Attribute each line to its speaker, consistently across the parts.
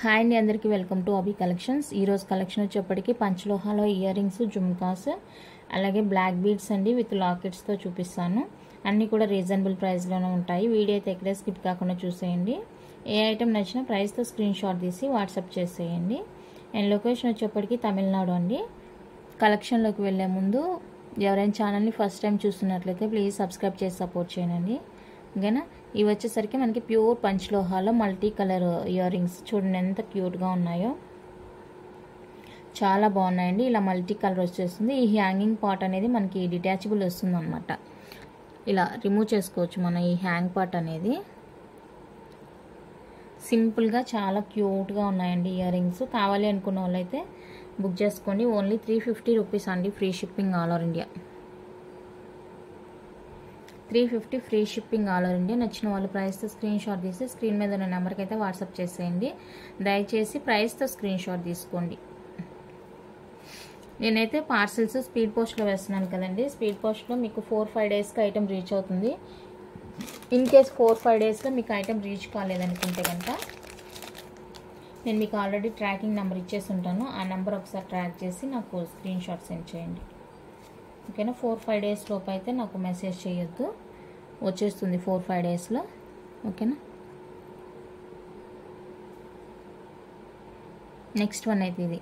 Speaker 1: Hi అండి, అందరికీ welcome to అబీ collections. ఈరోజు కలెక్షన్ వచ్చేప్పటికి పంచలోహాలో ఇయర్ రింగ్స్, జుమ్కాస్, అలాగే బ్లాక్ బీడ్స్ అండి విత్ లాకెట్స్తో చూపిస్తాను. అన్నీ కూడా రీజనబుల్ ప్రైస్లోనే ఉంటాయి. వీడియో అయితే ఎక్కడే స్కిప్ కాకుండా చూసేయండి. ఏ ఐటెం నచ్చినా ప్రైస్తో స్క్రీన్ షాట్ తీసి వాట్సాప్ చేసేయండి. అండ్ లొకేషన్ వచ్చేప్పటికి తమిళనాడు అండి. కలెక్షన్లోకి వెళ్ళే ముందు ఎవరైనా ఛానల్ని ఫస్ట్ టైం చూస్తున్నట్లయితే ప్లీజ్ సబ్స్క్రైబ్ చేసి సపోర్ట్ చేయండి. ఓకేనా. ఇవి వచ్చేసరికి మనకి ప్యూర్ పంచలోహాలో మల్టీ కలర్ ఇయర్ రింగ్స్ చూడండి ఎంత క్యూట్గా ఉన్నాయో, చాలా బాగున్నాయండి. ఇలా మల్టీ కలర్ వచ్చేస్తుంది. ఈ హ్యాంగింగ్ పార్ట్ అనేది మనకి డిటాచబుల్ వస్తుంది అనమాట. ఇలా రిమూవ్ చేసుకోవచ్చు మనం ఈ హ్యాంగ్ పార్ట్ అనేది. సింపుల్గా చాలా క్యూట్గా ఉన్నాయండి ఇయర్ రింగ్స్. కావాలి అనుకున్న వాళ్ళైతే బుక్ చేసుకోండి. ఓన్లీ 350 రూపీస్ అండి, free shipping all over India. 350 free shipping all over India. నచ్చిన వాళ్ళు ప్రైస్తో స్క్రీన్ షాట్ తీసి స్క్రీన్ మీద ఉన్న నెంబర్కి అయితే వాట్సాప్ చేసేయండి. దయచేసి ప్రైస్తో స్క్రీన్ షాట్ తీసుకోండి. నేనైతే పార్సిల్స్ స్పీడ్ పోస్ట్లో వేస్తున్నాను కదండి. స్పీడ్ పోస్ట్లో మీకు 4-5 డేస్కి ఐటెం రీచ్ అవుతుంది. ఇన్ కేస్ 4-5 డేస్లో మీకు ఐటెం రీచ్ కాలేదనుకుంటే కనుక నేను మీకు ఆల్రెడీ ట్రాకింగ్ నెంబర్ ఇచ్చేసి ఉంటాను. ఆ నెంబర్ ఒకసారి ట్రాక్ చేసి నాకు స్క్రీన్ షాట్ సెండ్ చేయండి. ఓకేనా. 4-5 డేస్ లోపు అయితే నాకు మెసేజ్ చేయొద్దు, వచ్చేస్తుంది 4-5 డేస్లో. ఓకేనా. నెక్స్ట్ వన్ అయితే ఇది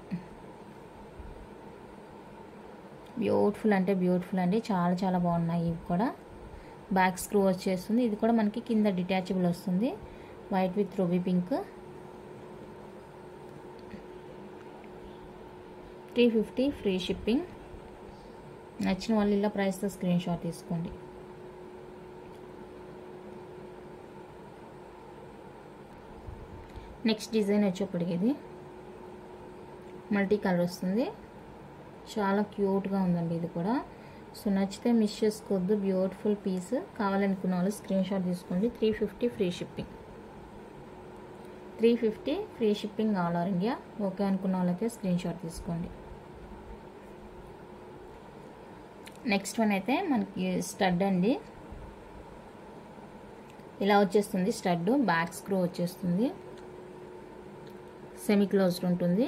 Speaker 1: బ్యూటిఫుల్ అంటే బ్యూటిఫుల్ అండి. చాలా చాలా బాగున్నాయి. ఇవి కూడా బ్యాక్ స్క్రూ వచ్చేస్తుంది. ఇది కూడా మనకి కింద డిటాచబుల్ వస్తుంది. White with ruby pink. 350 free shipping. నచ్చిన వాళ్ళు ఇలా ప్రైస్తో స్క్రీన్ షాట్ తీసుకోండి. నెక్స్ట్ డిజైన్ వచ్చేప్పటికి ఇది మల్టీ కలర్ వస్తుంది. చాలా క్యూట్గా ఉందండి ఇది కూడా. సో నచ్చితే మిస్ చేసుకోవద్దు. Beautiful piece. కావాలనుకున్న వాళ్ళు స్క్రీన్ షాట్ తీసుకోండి. 350 free shipping. 350 free shipping all over India. Okay అనుకున్న వాళ్ళైతే స్క్రీన్ షాట్ తీసుకోండి. నెక్స్ట్ వన్ అయితే మనకి స్టడ్ అండి. ఇలా వచ్చేస్తుంది స్టడ్. బ్యాక్ స్క్రూ వచ్చేస్తుంది. సెమీ క్లోజ్డ్ ఉంటుంది.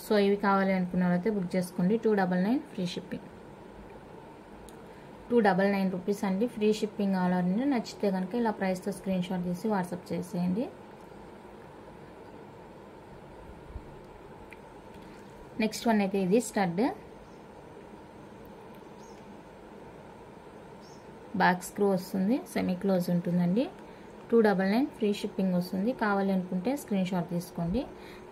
Speaker 1: సో ఇవి కావాలి అనుకున్న వాళ్ళైతే బుక్ చేసుకోండి. 299 ఫ్రీ షిప్పింగ్. 299 రూపీస్ అండి, free shipping all over India. నచ్చితే కనుక ఇలా ప్రైస్తో స్క్రీన్ షాట్ తీసి వాట్సాప్ చేసేయండి. నెక్స్ట్ వన్ అయితే ఇది స్టడ్. బ్యాక్ స్క్రూ వస్తుంది. సెమీ క్లోజ్ ఉంటుందండి. 299 ఫ్రీ షిప్పింగ్ వస్తుంది. కావాలి అనుకుంటే స్క్రీన్ షాట్ తీసుకోండి.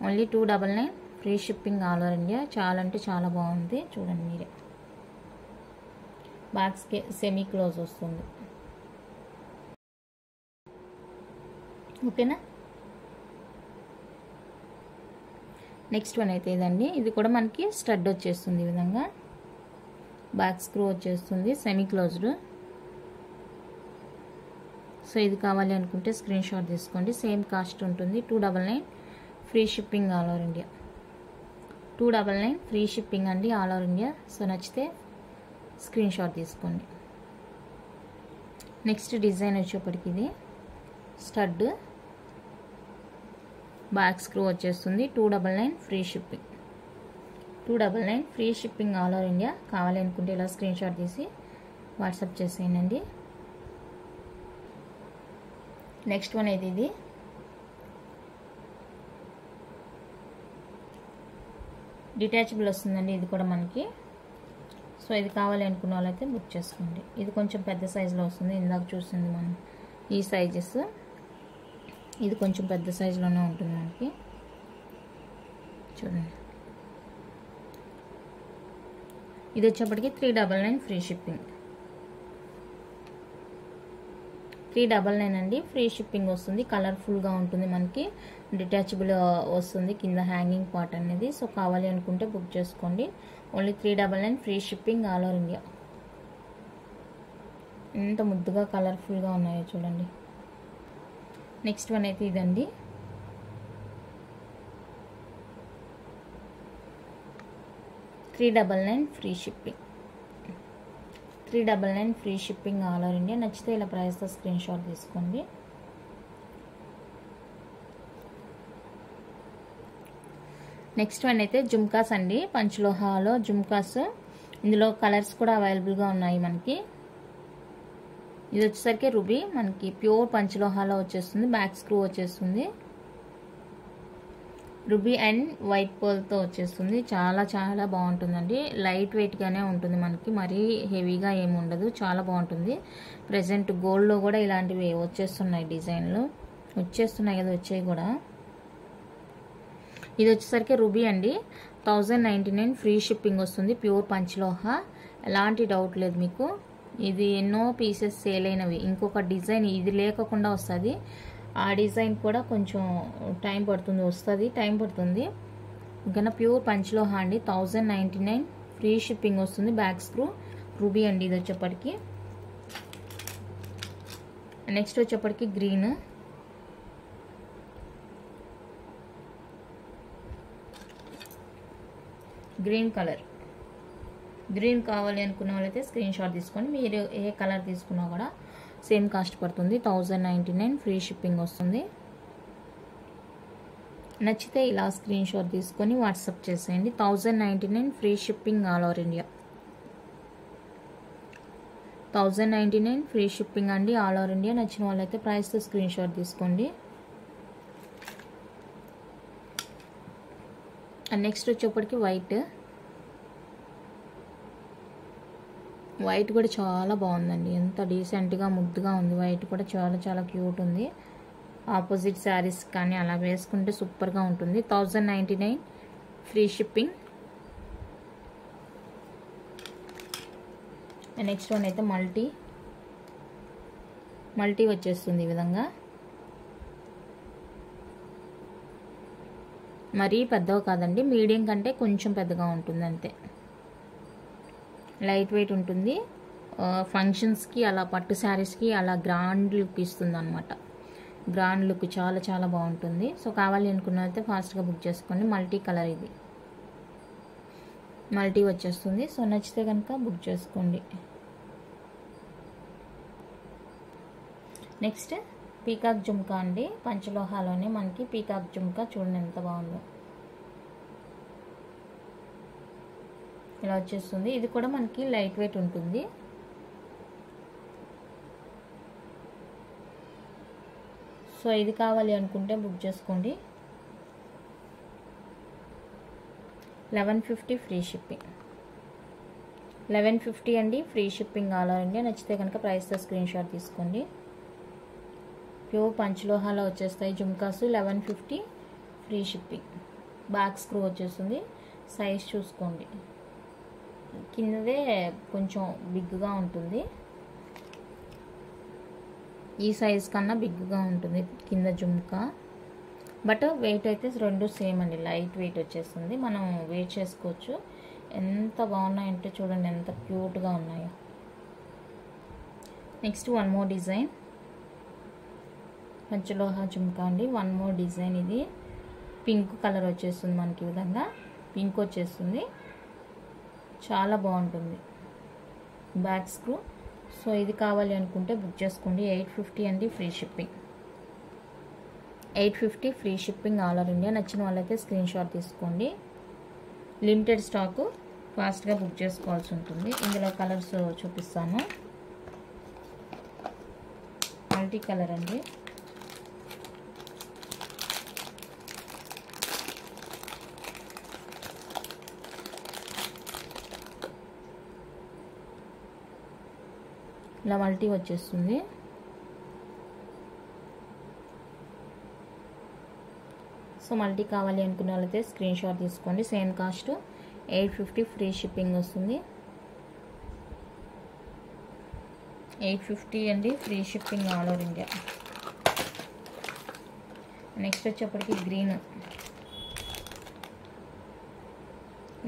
Speaker 1: Only 299 free shipping all over India. చాలా అంటే చాలా బాగుంది. చూడండి మీరే. బ్యాక్ సెమీ క్లోజ్ వస్తుంది. ఓకేనా. నెక్స్ట్ వన్ అయితే ఇదండి. ఇది కూడా మనకి స్టడ్ వచ్చేస్తుంది. ఈ విధంగా బ్యాక్ స్క్రూ వచ్చేస్తుంది. Semi closed. సో ఇది కావాలి అనుకుంటే స్క్రీన్ షాట్ తీసుకోండి. సేమ్ కాస్ట్ ఉంటుంది. 299 free shipping all over India. 299 free shipping అండి ఆల్ ఓవర్ ఇండియా. సో నచ్చితే స్క్రీన్ షాట్ తీసుకోండి. నెక్స్ట్ డిజైన్ వచ్చేప్పటికి ఇది స్టడ్. బ్యాక్ స్క్రూ వచ్చేస్తుంది. 299 free shipping. 299 free shipping all over India. కావాలి అనుకుంటే ఇలా స్క్రీన్ షాట్ తీసి వాట్సాప్ చేసేయండి. నెక్స్ట్ వన్ అయితే ఇది డిటాచబుల్ వస్తుందండి. ఇది కూడా మనకి. సో ఇది కావాలి అనుకున్న వాళ్ళైతే బుక్ చేసుకోండి. ఇది కొంచెం పెద్ద సైజులో వస్తుంది. ఇందాక చూసింది మనం ఈ సైజెస్. ఇది కొంచెం పెద్ద సైజులోనే ఉంటుంది మనకి. చూడండి. ఇది వచ్చేప్పటికి 399 ఫ్రీ షిప్పింగ్. 399 అండి, ఫ్రీ షిప్పింగ్ వస్తుంది. కలర్ఫుల్గా ఉంటుంది మనకి. డిటాచబుల్ వస్తుంది కింద హ్యాంగింగ్ పార్ట్ అనేది. సో కావాలి అనుకుంటే బుక్ చేసుకోండి. Only 399 free shipping all over India. ఎంత ముద్దుగా కలర్ఫుల్గా ఉన్నాయో చూడండి. నెక్స్ట్ వన్ అయితే ఇదండి. $399 free shipping. 399 free shipping all over India. నచ్చితే ఇలా ప్రైస్తో స్క్రీన్ షాట్ తీసుకోండి. నెక్స్ట్ వన్ అయితే జుమ్కాస్ అండి, పంచలోహాలో జుమ్కాస్. ఇందులో కలర్స్ కూడా అవైలబుల్గా ఉన్నాయి మనకి. ఇది వచ్చేసరికి రూబీ, మనకి ప్యూర్ పంచలోహాలో వచ్చేస్తుంది. బ్యాక్ స్క్రూ వచ్చేస్తుంది. రూబీ అండ్ వైట్ పర్ల్తో వచ్చేస్తుంది. చాలా చాలా బాగుంటుందండి. లైట్ వెయిట్గానే ఉంటుంది మనకి, మరీ హెవీగా ఏమి ఉండదు. చాలా బాగుంటుంది. ప్రెజెంట్ గోల్డ్లో కూడా ఇలాంటివి వచ్చేస్తున్నాయి, డిజైన్లు వచ్చేస్తున్నాయి కదా, వచ్చాయి కూడా. ఇది వచ్చేసరికి రూబీ అండి, 1099 ఫ్రీ షిప్పింగ్ వస్తుంది. ప్యూర్ పంచలోహ, ఎలాంటి డౌట్ లేదు మీకు. ఇది ఎన్నో పీసెస్ సేల్ అయినవి. ఇంకొక డిజైన్ ఇది లేకుండా వస్తుంది. ఆ డిజైన్ కూడా కొంచెం టైం పడుతుంది, వస్తుంది, టైం పడుతుంది. ఇంకా ప్యూర్ పంచలోహ అండి, 1099 ఫ్రీ షిప్పింగ్ వస్తుంది. బ్యాక్ స్క్రూ రూబీ అండి ఇది వచ్చేప్పటికి. నెక్స్ట్ వచ్చేప్పటికి గ్రీన్. Green colour. గ్రీన్ కావాలి అనుకున్న వాళ్ళైతే స్క్రీన్ షాట్ తీసుకోండి. మీరు ఏ కలర్ తీసుకున్నా కూడా సేమ్ కాస్ట్ పడుతుంది. 1099 ఫ్రీ షిప్పింగ్ వస్తుంది. నచ్చితే ఇలా స్క్రీన్ షాట్ తీసుకొని వాట్సాప్ చేసేయండి. 1099 free shipping all over India. 1099 free shipping అండి, ఆల్ ఓవర్ ఇండియా. నచ్చిన వాళ్ళైతే ప్రైస్తో స్క్రీన్ షాట్ తీసుకోండి. నెక్స్ట్ వచ్చేప్పటికి వైట్. వైట్ కూడా చాలా బాగుందండి, ఎంత డీసెంట్గా ముద్దుగా ఉంది. వైట్ కూడా చాలా చాలా క్యూట్ ఉంది. ఆపోజిట్ శారీస్ కానీ అలా వేసుకుంటే సూపర్గా ఉంటుంది. 1099 ఫ్రీ షిప్పింగ్. నెక్స్ట్ వన్ అయితే మల్టీ వచ్చేస్తుంది ఈ విధంగా. మరీ పెద్దగా కాదండి, మీడియం కంటే కొంచెం పెద్దగా ఉంటుంది అంతే. లైట్ వెయిట్ ఉంటుంది. ఫంక్షన్స్కి అలా పట్టు శారీస్కి అలా గ్రాండ్ లుక్ ఇస్తుంది అనమాట. గ్రాండ్ లుక్ చాలా చాలా బాగుంటుంది. సో కావాలి అనుకున్న అయితే ఫాస్ట్గా బుక్ చేసుకోండి. మల్టీ కలర్, ఇది మల్టీ వచ్చేస్తుంది. సో నచ్చితే కనుక బుక్ చేసుకోండి. నెక్స్ట్ పీకాక్ జుమ్కా అండి, పంచలోహాలోనే మనకి పీకాక్ జుమ్కా. చూడండి ఎంత బాగుందో, ఇలా వచ్చేస్తుంది. ఇది కూడా మనకి లైట్ వెయిట్ ఉంటుంది. సో ఇది కావాలి అనుకుంటే బుక్ చేసుకోండి. 1150 ఫ్రీ షిప్పింగ్. 1150 అండి, free shipping all over India. నచ్చితే కనుక ప్రైస్తో స్క్రీన్ షాట్ తీసుకోండి. ప్యూర్ పంచలోహాలో వచ్చేస్తాయి jhumkas. 1150 free shipping. Back screw వచ్చేస్తుంది. సైజ్ చూసుకోండి, కిందదే కొంచెం బిగ్గా ఉంటుంది. ఈ సైజ్ కన్నా బిగ్గా ఉంటుంది కింద జుమ్కా. బట్ వెయిట్ అయితే రెండు సేమ్ అండి, లైట్ వెయిట్ వచ్చేస్తుంది. మనం వెయిట్ చేసుకోవచ్చు. ఎంత బాగున్నాయంటే చూడండి, ఎంత క్యూట్గా ఉన్నాయో. నెక్స్ట్ వన్ మోర్ డిజైన్, పంచలోహ జుమ్కా అండి. One more design. ఇది పింక్ కలర్ వచ్చేస్తుంది మనకి, ఈ విధంగా పింక్ వచ్చేస్తుంది. చాలా బాగుంటుంది. Back screw. సో ఇది కావాలి అనుకుంటే బుక్ చేసుకోండి. 850 అండి, free shipping. 850 free shipping all over India. నచ్చిన వాళ్ళైతే స్క్రీన్ షాట్ తీసుకోండి. లిమిటెడ్ స్టాకు, ఫాస్ట్గా బుక్ చేసుకోవాల్సి ఉంటుంది. ఇందులో కలర్స్ చూపిస్తాను. మల్టీ కలర్ అండి. ఇలా మల్టీ వచ్చేస్తుంది. సో మల్టీ కావాలి అనుకున్న వాళ్ళైతే స్క్రీన్ షాట్ తీసుకోండి. సేమ్ కాస్ట్ 850 ఫ్రీ షిప్పింగ్ వస్తుంది. 850 అండి, free shipping all over India. Next వచ్చేప్పటికి గ్రీన్.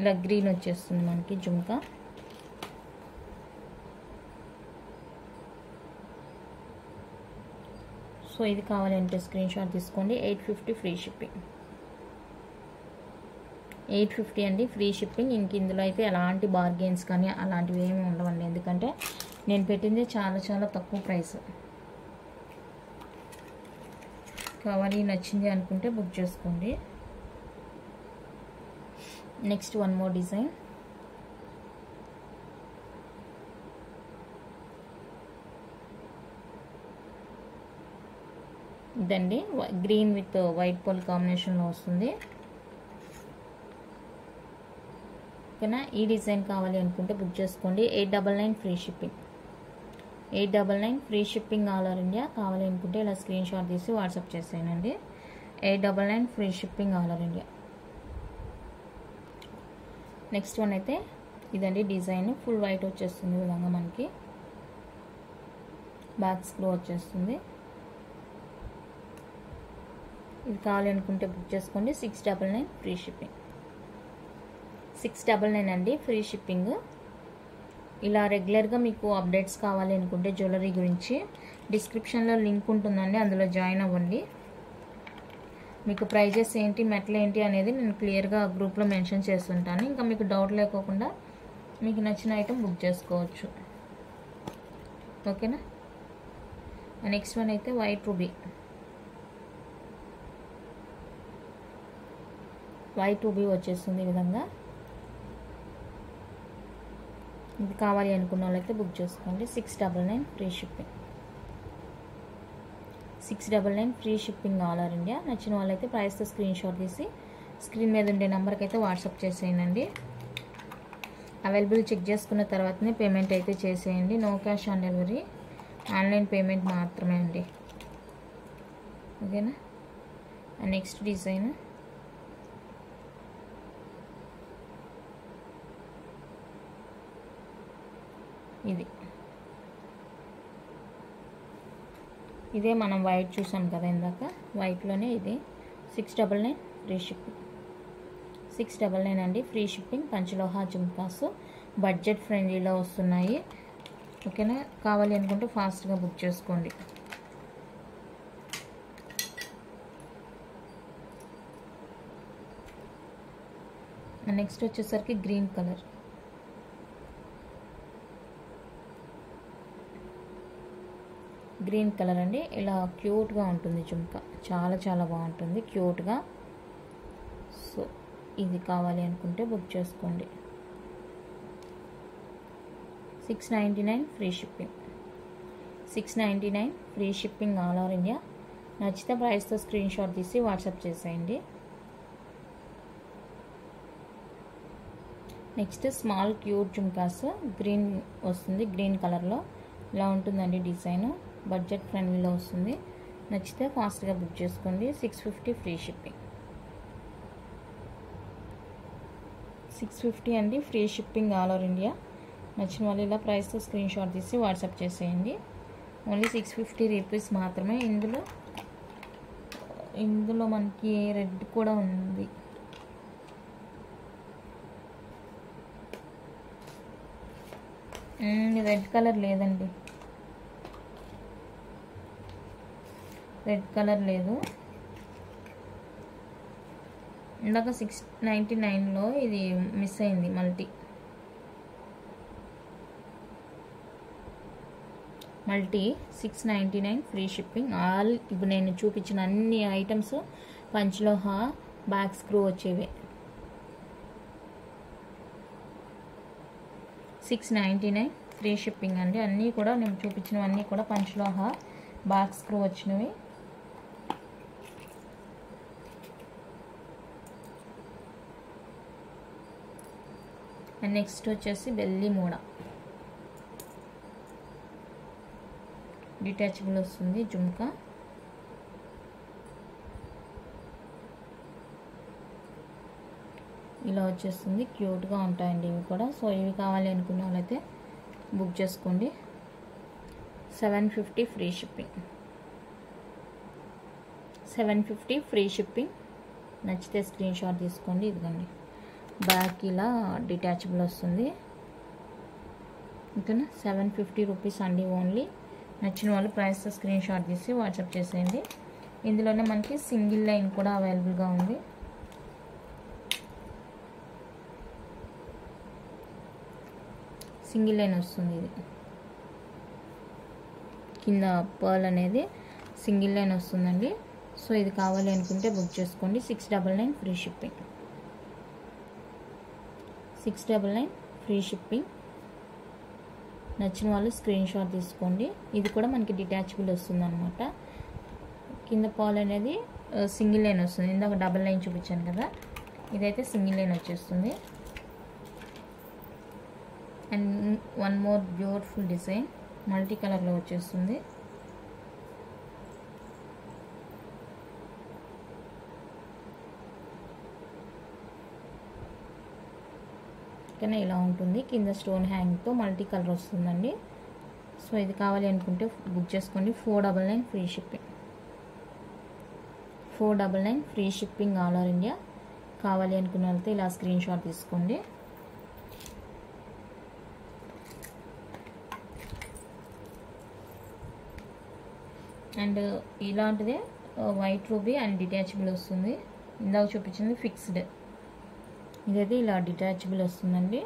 Speaker 1: ఇలా గ్రీన్ వచ్చేస్తుంది మనకి జుమ్కా. సో ఇది కావాలంటే స్క్రీన్ షాట్ తీసుకోండి. 850 ఫ్రీ షిప్పింగ్. 850 అండి, ఫ్రీ షిప్పింగ్. ఇంక ఇందులో అయితే ఎలాంటి బార్గెన్స్ కానీ అలాంటివి ఏమి ఉండవండి, ఎందుకంటే నేను పెట్టింది చాలా చాలా తక్కువ ప్రైస్. కావాలి, నచ్చింది అనుకుంటే బుక్ చేసుకోండి. Next one more design. ఇదండి గ్రీన్ విత్ వైట్ పోల్ కాంబినేషన్లో వస్తుంది. ఓకేనా, ఈ డిజైన్ కావాలి అనుకుంటే బుక్ చేసుకోండి. 899 free shipping. 899 free shipping all over India. కావాలి అనుకుంటే ఇలా స్క్రీన్ షాట్ తీసి వాట్సాప్ చేసేయండి. 899 free shipping all over India. Next one అయితే ఇదండి డిజైన్. ఫుల్ వైట్ వచ్చేస్తుంది ఈ విధంగా మనకి. బ్యాక్ స్క్రూ వచ్చేస్తుంది. ఇది కావాలి అనుకుంటే బుక్ చేసుకోండి. 699 ఫ్రీ షిప్పింగ్. 699 అండి ఫ్రీ షిప్పింగ్. ఇలా రెగ్యులర్గా మీకు అప్డేట్స్ కావాలి అనుకుంటే జ్యువెలరీ గురించి డిస్క్రిప్షన్లో లింక్ ఉంటుందండి, అందులో జాయిన్ అవ్వండి. మీకు ప్రైజెస్ ఏంటి, మెటల్ ఏంటి అనేది నేను క్లియర్గా గ్రూప్లో మెన్షన్ చేస్తుంటాను. ఇంకా మీకు డౌట్ లేకోకుండా మీకు నచ్చిన ఐటెం బుక్ చేసుకోవచ్చు. ఓకేనా. నెక్స్ట్ వన్ అయితే వైట్ రూబీ. వైట్ రూబీ వచ్చేస్తుంది ఈ విధంగా. ఇది కావాలి అనుకున్న వాళ్ళైతే బుక్ చేసుకోండి. 699 free shipping. 699 free shipping all over India. నచ్చిన వాళ్ళైతే ప్రైస్తో స్క్రీన్ షాట్ తీసి స్క్రీన్ మీద ఉండే నెంబర్కి అయితే వాట్సాప్ చేసేయండి. అవైలబుల్ చెక్ చేసుకున్న తర్వాతనే పేమెంట్ అయితే చేసేయండి. No cash on delivery, online payment మాత్రమే అండి. ఓకేనా. నెక్స్ట్ డిజైన్ ఇది. ఇదే మనం వైట్ చూసాం కదా ఇందాక, వైట్లోనే ఇది. 699 ఫ్రీ షిప్పింగ్. 699 అండి ఫ్రీ షిప్పింగ్. పంచలోహా జుమ్కాస్ బడ్జెట్ ఫ్రెండ్లీలో వస్తున్నాయి. ఓకేనా. కావాలి అనుకుంటే ఫాస్ట్గా బుక్ చేసుకోండి. నెక్స్ట్ వచ్చేసరికి గ్రీన్ కలర్. గ్రీన్ కలర్ అండి. ఇలా క్యూట్గా ఉంటుంది జుమ్కా, చాలా చాలా బాగుంటుంది క్యూట్గా. సో ఇది కావాలి అనుకుంటే బుక్ చేసుకోండి. 699 free shipping. 699 free shipping all over India. నచ్చితే ప్రైస్తో స్క్రీన్ షాట్ తీసి వాట్సాప్ చేసేయండి. Next small cute jhumkas green వస్తుంది, గ్రీన్ కలర్లో ఇలా ఉంటుందండి డిజైన్. బడ్జెట్ ఫ్రెండ్లీలో వస్తుంది. నచ్చితే ఫాస్ట్గా బుక్ చేసుకోండి. 650 ఫ్రీ షిప్పింగ్. 650 అండి free shipping all over India. నచ్చిన వాళ్ళు ఇలా ప్రైస్తో స్క్రీన్ షాట్ తీసి వాట్సాప్ చేసేయండి. ఓన్లీ 650 రూపీస్ మాత్రమే. ఇందులో మనకి రెడ్ కూడా ఉంది. రెడ్ కలర్ లేదండి, రెడ్ కలర్ లేదు. ఇందాక 699లో ఇది మిస్ అయింది. Multi 699 free shipping all. ఇప్పుడు నేను చూపించిన అన్ని ఐటమ్స్ పంచలోహా బ్యాక్ స్క్రూ వచ్చేవే. 699 ఫ్రీ షిప్పింగ్ అండి. అన్నీ కూడా నేను చూపించినవన్నీ కూడా పంచలోహా బ్యాక్ స్క్రూ వచ్చినవి. అండ్ నెక్స్ట్ వచ్చేసి బెల్లి మూడ. డిటాచబుల్ వస్తుంది జుమ్కా. ఇలా వచ్చేస్తుంది. క్యూట్గా ఉంటాయండి ఇవి కూడా. సో ఇవి కావాలి అనుకున్న వాళ్ళైతే బుక్ చేసుకోండి. 750 ఫ్రీ షిప్పింగ్. 750 free shipping. నచ్చితే స్క్రీన్ షాట్ తీసుకోండి. ఇదిగోండి బ్యాక్ ఇలా డిటాచబుల్ వస్తుంది. ఓకేనా. 750 రూపీస్ అండి ఓన్లీ. నచ్చిన వాళ్ళు ప్రైస్తో స్క్రీన్ షాట్ తీసి వాట్సాప్ చేసేయండి. ఇందులోనే మనకి సింగిల్ లైన్ కూడా అవైలబుల్గా ఉంది. సింగిల్ లైన్ వస్తుంది. ఇది కింద పర్ల్ అనేది సింగిల్ లైన్ వస్తుందండి. సో ఇది కావాలి అనుకుంటే బుక్ చేసుకోండి. 699 ఫ్రీ షిప్పింగ్. 699 free shipping. నచ్చిన వాళ్ళు స్క్రీన్ షాట్ తీసుకోండి. ఇది కూడా మనకి డిటాచబుల్ వస్తుంది అనమాట. కింద పాల్ అనేది సింగిల్ లైన్ వస్తుంది. ఇందాక డబుల్ లైన్ చూపించాను కదా, ఇదైతే సింగిల్ లైన్ వచ్చేస్తుంది. And one more beautiful design multi కలర్లో వచ్చేస్తుంది. కానీ ఇలా ఉంటుంది. కింద స్టోన్ హ్యాంగ్తో మల్టీ కలర్ వస్తుందండి. సో ఇది కావాలి అనుకుంటే బుక్ చేసుకోండి. 499 free shipping. 499 free shipping all over India. కావాలి అనుకున్న వాళ్ళతో ఇలా స్క్రీన్ షాట్ తీసుకోండి. అండ్ ఇలాంటిదే వైట్ రూబీ అండ్ డిటాచబుల్ వస్తుంది. ఇందాక చూపించింది ఫిక్స్డ్, ఇదైతే ఇలా డిటాచబుల్ వస్తుందండి.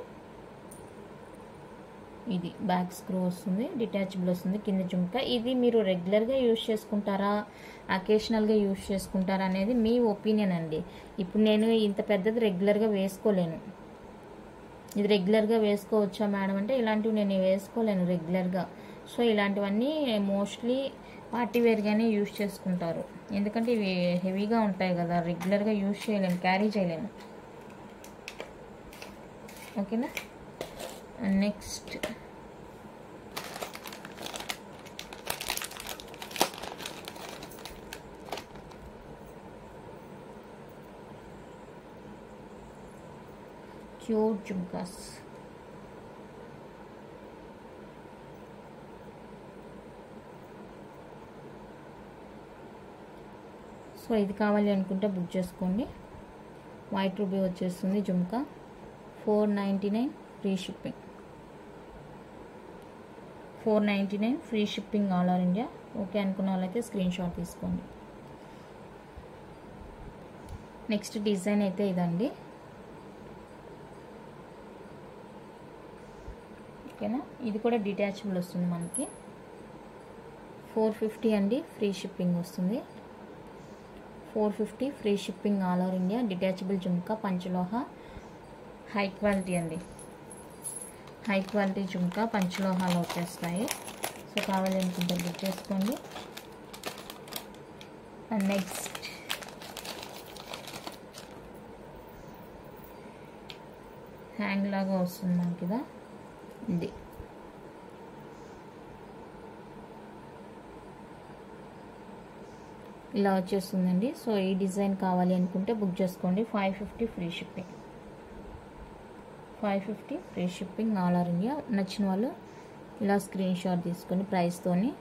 Speaker 1: ఇది బ్యాక్ స్క్రూ వస్తుంది, డిటాచబుల్ వస్తుంది. కింద జుంకా. ఇది మీరు రెగ్యులర్గా యూజ్ చేసుకుంటారా, అకేషనల్గా యూజ్ చేసుకుంటారా అనేది మీ ఒపీనియన్ అండి. ఇప్పుడు నేను ఇంత పెద్దది రెగ్యులర్గా వేసుకోలేను. ఇది రెగ్యులర్గా వేసుకోవచ్చా మేడం అంటే ఇలాంటివి నేను వేసుకోలేను రెగ్యులర్గా. సో ఇలాంటివన్నీ మోస్ట్లీ పార్టీ వేర్గానే యూజ్ చేసుకుంటారు. ఎందుకంటే ఇవి హెవీగా ఉంటాయి కదా, రెగ్యులర్గా యూజ్ చేయలేను, క్యారీ చేయలేను. ఓకేనా. Next cute jhumkas. సో ఇది కావాలి అనుకుంటే బుక్ చేసుకోండి. వైట్ రూబీ వచ్చేస్తుంది jhumka. 499 free shipping. 499 free shipping all over India. Okay అనుకున్న వాళ్ళైతే స్క్రీన్ షాట్ తీసుకోండి. నెక్స్ట్ డిజైన్ అయితే ఇదండి. ఓకేనా. ఇది కూడా డిటాచబుల్ వస్తుంది మనకి. 450 అండి ఫ్రీ షిప్పింగ్ వస్తుంది. 450 free shipping all over India. Detachable jhumka పంచలోహ, హై క్వాలిటీ అండి. హై క్వాలిటీ జుమ్కా పంచలోహాలు వచ్చేస్తాయి. సో కావాలి అనుకుంటే బుక్ చేసుకోండి. అండ్ నెక్స్ట్ హ్యాంగ్ లాగా వస్తుంది మనకి ఇది. ఇలా వచ్చేస్తుందండి. సో ఈ డిజైన్ కావాలి అనుకుంటే బుక్ చేసుకోండి. 550 free shipping. 550 free shipping all over India. నచ్చిన వాళ్ళు ఇలా స్క్రీన్ షాట్ తీసుకొని ప్రైస్తోని.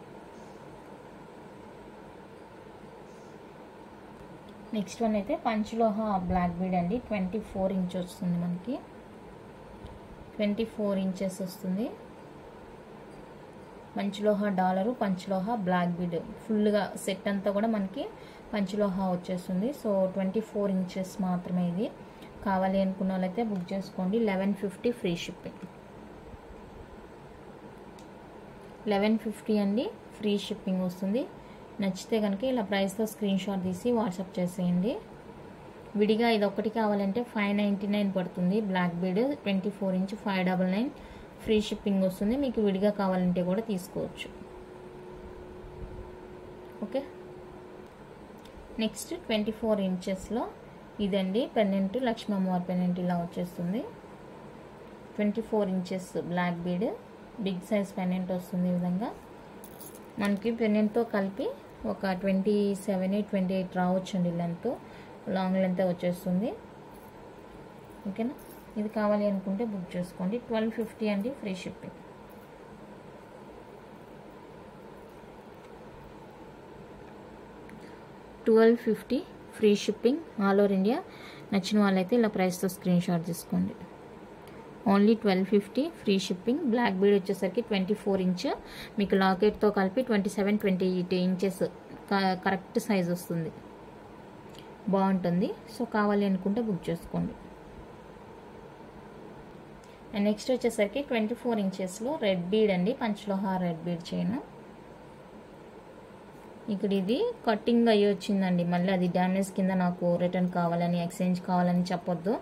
Speaker 1: నెక్స్ట్ వన్ అయితే పంచలోహ బ్లాక్ బీడ్ అండి. 24 ఇంచ్ వస్తుంది మనకి. 24 ఇంచెస్ వస్తుంది. పంచలోహ డాలరు, పంచలోహ బ్లాక్ బీడ్ ఫుల్గా సెట్ అంతా కూడా మనకి పంచలోహ వచ్చేస్తుంది. సో 24 ఇంచెస్ మాత్రమే ఇది. కావాలి అనుకున్న వాళ్ళైతే బుక్ చేసుకోండి. 1150 ఫ్రీ షిప్పింగ్. 1150 అండి ఫ్రీ షిప్పింగ్ వస్తుంది. నచ్చితే కనుక ఇలా ప్రైస్తో స్క్రీన్ షాట్ తీసి వాట్సాప్ చేసేయండి. విడిగా ఇది ఒకటి కావాలంటే 599 పడుతుంది. Black bead 24 inch 599 free shipping వస్తుంది. మీకు విడిగా కావాలంటే కూడా తీసుకోవచ్చు. ఓకే. నెక్స్ట్ 24 ఇంచెస్లో ఇదండి పెన్నెంట్, లక్ష్మీ అమ్మవారి పెన్నెంట్ ఇలా వచ్చేస్తుంది. 24 inches black bead big size pendant వస్తుంది. ఈ విధంగా మనకి పెన్నెంట్తో కలిపి ఒక 27-28 రావచ్చండి లెంత్. లాంగ్ లెంత్ వచ్చేస్తుంది. ఓకేనా. ఇది కావాలి అనుకుంటే బుక్ చేసుకోండి. 1250 అండి free shipping. $1250 free shipping all over India. నచ్చిన వాళ్ళైతే ఇలా ప్రైస్తో స్క్రీన్ షాట్ తీసుకోండి. Only 1250 free shipping. Black bead వచ్చేసరికి 24 ఇంచ్, మీకు లాకెట్తో కలిపి 27-28 ఇంచెస్ కరెక్ట్ సైజ్ వస్తుంది. బాగుంటుంది. సో కావాలి అనుకుంటే బుక్ చేసుకోండి. అండ్ నెక్స్ట్ వచ్చేసరికి 24 ఇంచెస్లో రెడ్ బీడ్ అండి. పంచలోహ రెడ్ బీడ్ చైన్. ఇక్కడ ఇది కటింగ్ అయ్యి వచ్చిందండి. మళ్ళీ అది డ్యామేజ్ కింద నాకు రిటర్న్ కావాలని, ఎక్స్చేంజ్ కావాలని చెప్పొద్దు.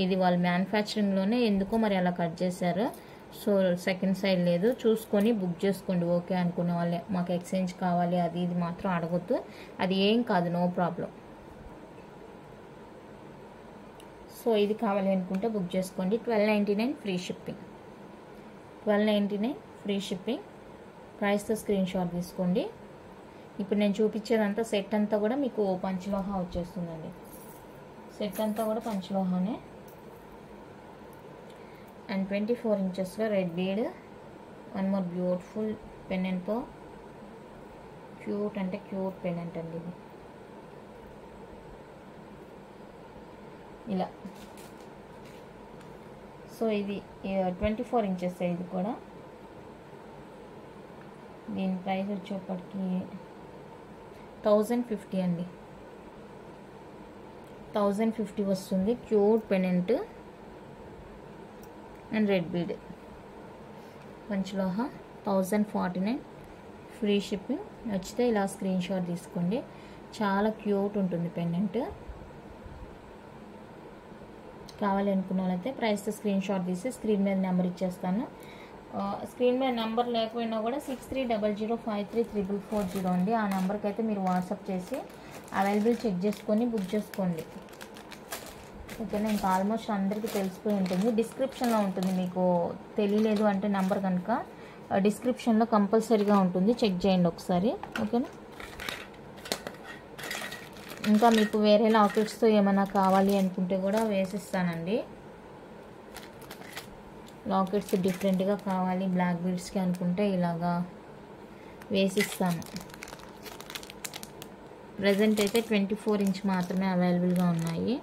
Speaker 1: ఇది వాళ్ళు మ్యానుఫ్యాక్చరింగ్లోనే ఎందుకో మరి అలా కట్ చేశారు. సో సెకండ్ సైడ్ లేదు, చూసుకొని బుక్ చేసుకోండి. ఓకే అనుకునే వాళ్ళే, మాకు ఎక్స్చేంజ్ కావాలి అది ఇది మాత్రం అడగొద్దు. అది ఏం కాదు, నో ప్రాబ్లం. సో ఇది కావాలి అనుకుంటే బుక్ చేసుకోండి. 1299 ఫ్రీ షిప్పింగ్. 1299 free shipping. ప్రైస్తో స్క్రీన్ షాట్ తీసుకోండి. ఇప్పుడు నేను చూపించేదంతా సెట్ అంతా కూడా మీకు పంచలోహ వచ్చేస్తుందండి. సెట్ అంతా కూడా పంచలోహానే. అండ్ 24 ఇంచెస్లో red bead. One more beautiful పెండెంట్తో, క్యూట్ అంటే క్యూట్ పెండెంట్ అండి ఇది. ఇలా సో ఇది 24 ఇంచెస్ ఇది కూడా. దీని ప్రైస్ వచ్చేప్పటికి 1050 అండి. 1050 వస్తుంది. Cute pendant and red bead పంచలోహ. 1049 ఫ్రీ షిప్పింగ్. నచ్చితే ఇలా స్క్రీన్ షాట్ తీసుకోండి. చాలా క్యూట్ ఉంటుంది పెండెంట్. కావాలి అనుకున్న వాళ్ళైతే ప్రైస్తో స్క్రీన్ షాట్ తీసి స్క్రీన్ మీద నెంబర్ ఇచ్చేస్తాను. స్క్రీన్ మీద నెంబర్ లేకపోయినా కూడా 6300533440 అండి. ఆ నెంబర్కి అయితే మీరు వాట్సాప్ చేసి అవైలబుల్ చెక్ చేసుకొని బుక్ చేసుకోండి. ఓకేనా. ఇంకా ఆల్మోస్ట్ అందరికీ తెలిసిపోయి ఉంటుంది. డిస్క్రిప్షన్లో ఉంటుంది. మీకు తెలియలేదు అంటే నెంబర్ కనుక డిస్క్రిప్షన్లో కంపల్సరీగా ఉంటుంది, చెక్ చేయండి ఒకసారి. ఓకేనా. ఇంకా మీకు వేరే లాకెట్స్తో ఏమైనా కావాలి అనుకుంటే కూడా వేసిస్తానండి. లాకెట్స్ డిఫరెంట్గా కావాలి బ్లాక్ బీడ్స్కి అనుకుంటే ఇలాగా వేసిస్తాను. ప్రజెంట్ అయితే 24 ఇంచ్ మాత్రమే అవైలబుల్గా ఉన్నాయి.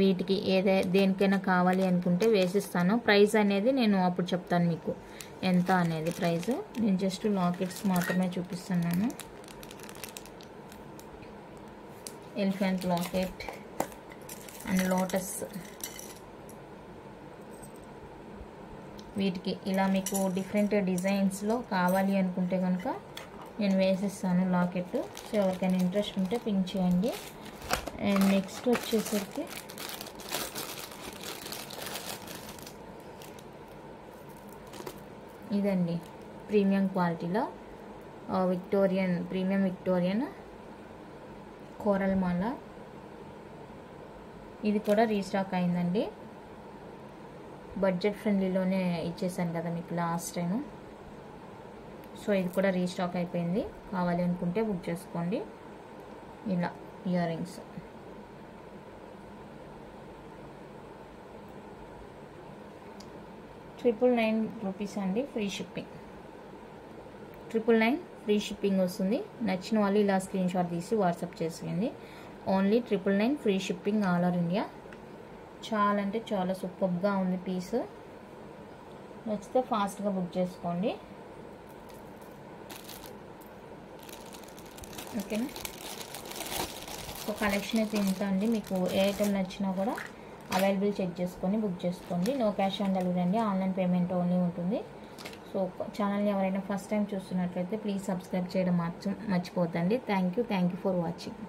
Speaker 1: వీటికి దేనికైనా కావాలి అనుకుంటే వేసిస్తాను. ప్రైస్ అనేది నేను అప్పుడు చెప్తాను మీకు ఎంత అనేది ప్రైస్. నేను జస్ట్ లాకెట్స్ మాత్రమే చూపిస్తున్నాను. Elephant locket and lotus. వీటికి ఇలా మీకు డిఫరెంట్ డిజైన్స్లో కావాలి అనుకుంటే కనుక నేను వేసిస్తాను లాకెట్. సో ఎవరికైనా ఇంట్రెస్ట్ ఉంటే పింక్ చేయండి. అండ్ నెక్స్ట్ వచ్చేసరికి ఇదండి ప్రీమియం క్వాలిటీలో ప్రీమియం విక్టోరియన్ కోరల్ మాల. ఇది కూడా రీస్టాక్ అయిందండి. బడ్జెట్ ఫ్రెండ్లీలోనే ఇచ్చేసాను కదా మీకు లాస్ట్ టైము. సో ఇది కూడా రీస్టాక్ అయిపోయింది. కావాలి అనుకుంటే బుక్ చేసుకోండి. ఇలా ఇయర్ రింగ్స్. ₹999 అండి. Free shipping. 999 ఫ్రీ షిప్పింగ్ వస్తుంది. నచ్చిన వాళ్ళు ఇలా స్క్రీన్ షాట్ తీసి వాట్సాప్ చేసేయండి. Only 999 free shipping all over India. చాలా అంటే చాలా సూపర్గా ఉంది పీస్. నచ్చితే ఫాస్ట్గా బుక్ చేసుకోండి. ఓకేనా. సో కలెక్షన్ అయితే ఇంత అండి. మీకు ఏ ఐటమ్ నచ్చినా కూడా అవైలబుల్ చెక్ చేసుకొని బుక్ చేసుకోండి. నో క్యాష్ ఆన్ డెలివరీ అండి. ఆన్లైన్ పేమెంట్ ఓన్లీ ఉంటుంది. సో ఛానల్ని ఎవరైనా ఫస్ట్ టైం చూస్తున్నట్లయితే ప్లీజ్ సబ్స్క్రైబ్ చేయడం మర్చిపోద్దండి. Thank you for watching.